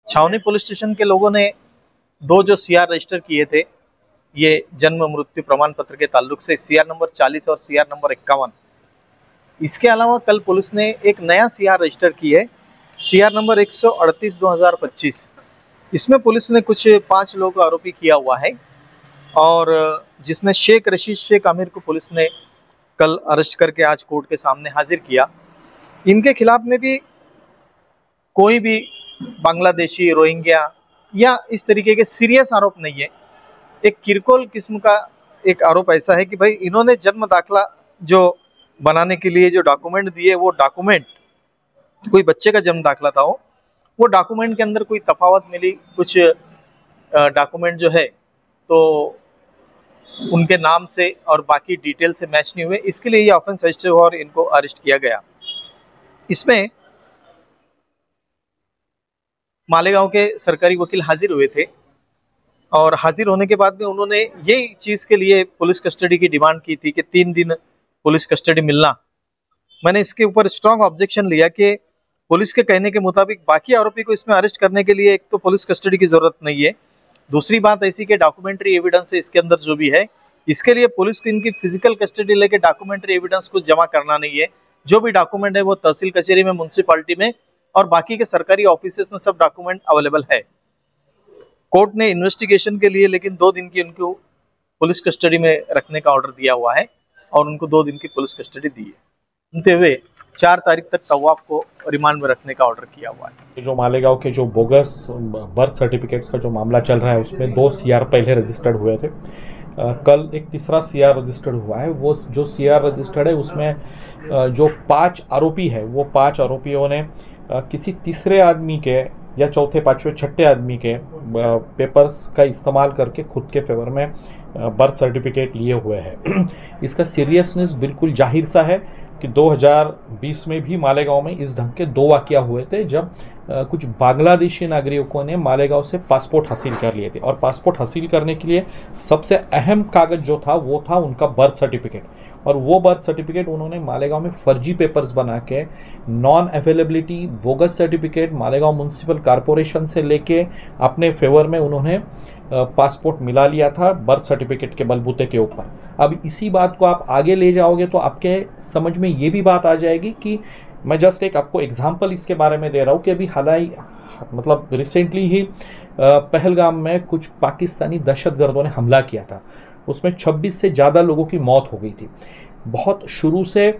छावनी police station के लोगों ने दो जो सीआर रजिस्टर किए थे, ये जन्म मृत्यु प्रमाण पत्र के ताल्लुक से सीआर नंबर 40 और सीआर नंबर 51। इसके अलावा कल पुलिस ने एक नया सीआर रजिस्टर की है, सीआर नंबर 138/2025। इसमें पुलिस ने कुछ 5 लोगों को आरोपी किया हुआ है और जिसमें शेख रशीद शेख आमिर को पुलिस ने कल अरेस्ट करके आज कोर्ट के सामने हाजिर किया। इनके खिलाफ में भी कोई भी बांग्लादेशी, रोहिंग्या या इस तरीके के सीरियस आरोप नहीं है। एक किरकोल किस्म का एक आरोप ऐसा है कि भाई इन्होंने जन्म दाखला जो बनाने के लिए जो डॉक्यूमेंट दिए, वो डॉक्यूमेंट कोई बच्चे का जन्म दाखला था, वो डॉक्यूमेंट के अंदर कोई तफावत मिली, कुछ डॉक्यूमेंट जो है तो उनके नाम से और बाकी डिटेल से मैच नहीं हुए। इसके लिए ये ऑफेंस रजिस्टर हुआ और इनको अरेस्ट किया गया। इसमें मालेगांव के सरकारी वकील हाजिर हुए थे और हाजिर होने के बाद में उन्होंने ये चीज के लिए पुलिस कस्टडी की डिमांड की थी कि 3 दिन पुलिस कस्टडी मिलना। मैंने इसके ऊपर स्ट्रांग ऑब्जेक्शन लिया कि पुलिस के कहने के मुताबिक बाकी आरोपी को इसमें अरेस्ट करने के लिए एक तो पुलिस कस्टडी की जरूरत नहीं है, दूसरी बात ऐसी कि डॉक्यूमेंट्री एविडेंस है इसके अंदर जो भी है, इसके लिए पुलिस को इनकी फिजिकल कस्टडी लेके डॉक्यूमेंट्री एविडेंस को जमा करना नहीं है। जो भी डॉक्यूमेंट है वो तहसील कचहरी में, म्युनिसिपैलिटी में और बाकी के सरकारी ऑफिसेस में सब डॉक्यूमेंट अवेलेबल है। कोर्ट ने इन्वेस्टिगेशन के लिए लेकिन 2 दिन की उनको पुलिस कस्टडी में रखने का ऑर्डर दिया हुआ है और उनको 2 दिन की पुलिस कस्टडी दी है। सुनते हुए 4 तारीख तक तवाब को रिमांड में रखने का ऑर्डर किया हुआ है। जो मालेगांव के जो बोगस बर्थ सर्टिफिकेट्स का जो मामला चल रहा है, उसमें 2 सीआर पहले रजिस्टर्ड हुए थे। कल एक तीसरा सीआर रजिस्टर्ड हुआ है। वो जो सीआर रजिस्टर्ड है उसमें जो 5 आरोपी है, वो 5 आरोपियों ने किसी तीसरे आदमी के या चौथे, पांचवें, छठे आदमी के पेपर्स का इस्तेमाल करके खुद के फेवर में बर्थ सर्टिफिकेट लिए हुए हैं। इसका सीरियसनेस बिल्कुल जाहिर सा है कि 2020 में भी मालेगांव में इस ढंग के 2 वाकया हुए थे, जब कुछ बांग्लादेशी नागरिकों ने मालेगांव से पासपोर्ट हासिल कर लिए थे और पासपोर्ट हासिल करने के लिए सबसे अहम कागज जो था वो था उनका बर्थ सर्टिफिकेट। और वो बर्थ सर्टिफिकेट उन्होंने मालेगांव में फर्जी पेपर्स बना के non availability bogus certificate Malegaon municipal corporation से लेके अपने फेवर में उन्होंने पासपोर्ट मिला लिया था बर्थ सर्टिफिकेट के बलबूते के ऊपर। अब इसी बात को आप आगे ले जाओगे तो आपके समझ में ये भी बात आ जाएगी कि मैं जस्ट एक आपको एग्जांपल इसके बारे में दे रहा हूँ कि अभी मतलब रिसेंटली ही पहलगाम में कुछ पाकिस्तानी दहशतगर्दों ने हमला किया था। उसमें 26 से ज़्यादा लोगों की मौत हो गई थी। बहुत शुरू से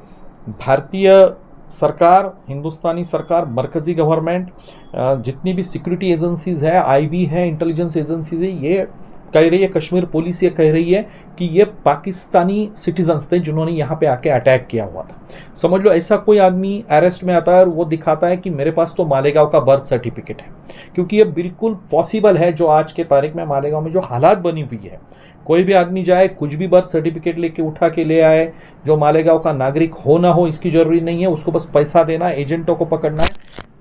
भारतीय सरकार, हिंदुस्तानी सरकार, मरकजी गवर्नमेंट, जितनी भी सिक्योरिटी एजेंसीज है, आईबी है, इंटेलिजेंस एजेंसीज है, ये कह रही है, कश्मीर पुलिस ये कह रही है कि ये पाकिस्तानी सिटीजन्स थे जिन्होंने यहाँ पे आके अटैक किया हुआ था। समझ लो ऐसा कोई आदमी अरेस्ट में आता है और वो दिखाता है कि मेरे पास तो मालेगांव का बर्थ सर्टिफिकेट है, क्योंकि ये बिल्कुल पॉसिबल है। जो आज के तारीख में मालेगांव में जो हालात बनी हुई है, कोई भी आदमी जाए कुछ भी बर्थ सर्टिफिकेट लेके उठा के ले आए, जो मालेगांव का नागरिक हो ना हो इसकी जरूरी नहीं है, उसको बस पैसा देना है, एजेंटों को पकड़ना है,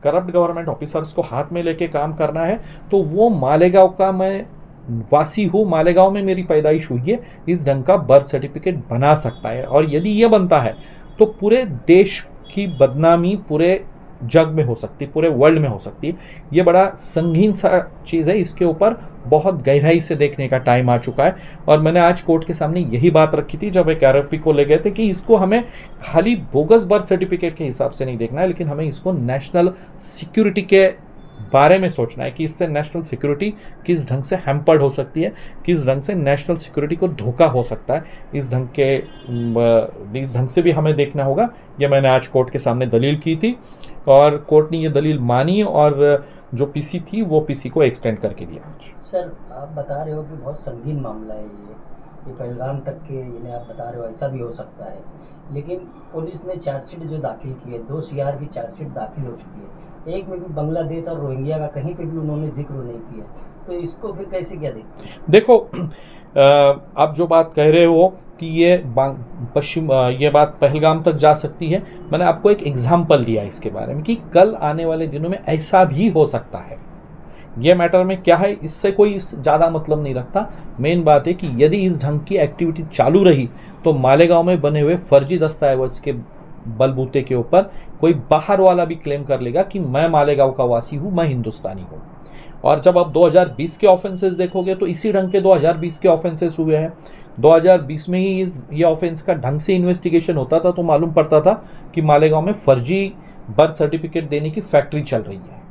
करप्ट गवर्नमेंट ऑफिसर्स को हाथ में लेके काम करना है, तो वो मालेगांव का मैं वासी हूँ, मालेगांव में मेरी पैदाइश हुई है, इस ढंग का बर्थ सर्टिफिकेट बना सकता है। और यदि ये बनता है तो पूरे देश की बदनामी पूरे जग में हो सकती है, पूरे वर्ल्ड में हो सकती है। ये बड़ा संगीन सा चीज़ है, इसके ऊपर बहुत गहराई से देखने का टाइम आ चुका है। और मैंने आज कोर्ट के सामने यही बात रखी थी जब एक आरोपी को ले गए थे कि इसको हमें खाली बोगस बर्थ सर्टिफिकेट के हिसाब से नहीं देखना है, लेकिन हमें इसको नेशनल सिक्योरिटी के बारे में सोचना है कि इससे नेशनल सिक्योरिटी किस ढंग से हैम्पर्ड हो सकती है, किस ढंग से नेशनल सिक्योरिटी को धोखा हो सकता है। इस ढंग से भी हमें देखना होगा। ये मैंने आज कोर्ट के सामने दलील की थी और कोर्ट ने ये दलील मानी और जो पीसी थी वो पीसी को एक्सटेंड करके दिया। सर, आप बता रहे हो कि बहुत संगीन मामला है ये पहलगाम तक के, यानी आप बता रहे हो ऐसा भी हो सकता है, लेकिन पुलिस ने चार्जशीट जो दाखिल की है, 2 सीआर की चार्जशीट दाखिल हो चुकी है, एक में भी बांग्लादेश और रोहिंग्या का कहीं पे भी उन्होंने जिक्र नहीं किया, तो इसको फिर कैसे क्या देखते हैं? देखो, आप जो बात कह रहे हो कि ये बात पहलगाम तक जा सकती है, मैंने आपको एक एग्जाम्पल दिया इसके बारे में कि कल आने वाले दिनों में ऐसा भी हो सकता है। ये मैटर में क्या है, इससे कोई ज़्यादा मतलब नहीं रखता। मेन बात है कि यदि इस ढंग की एक्टिविटी चालू रही तो मालेगांव में बने हुए फर्जी दस्तावेज के बलबूते के ऊपर कोई बाहर वाला भी क्लेम कर लेगा कि मैं मालेगांव का वासी हूँ, मैं हिंदुस्तानी हूँ। और जब आप 2020 के ऑफेंसेस देखोगे तो इसी ढंग के 2020 के ऑफेंसेस हुए हैं। 2020 में ही ये ऑफेंस का ढंग से इन्वेस्टिगेशन होता था तो मालूम पड़ता था कि मालेगांव में फर्जी बर्थ सर्टिफिकेट देने की फैक्ट्री चल रही है।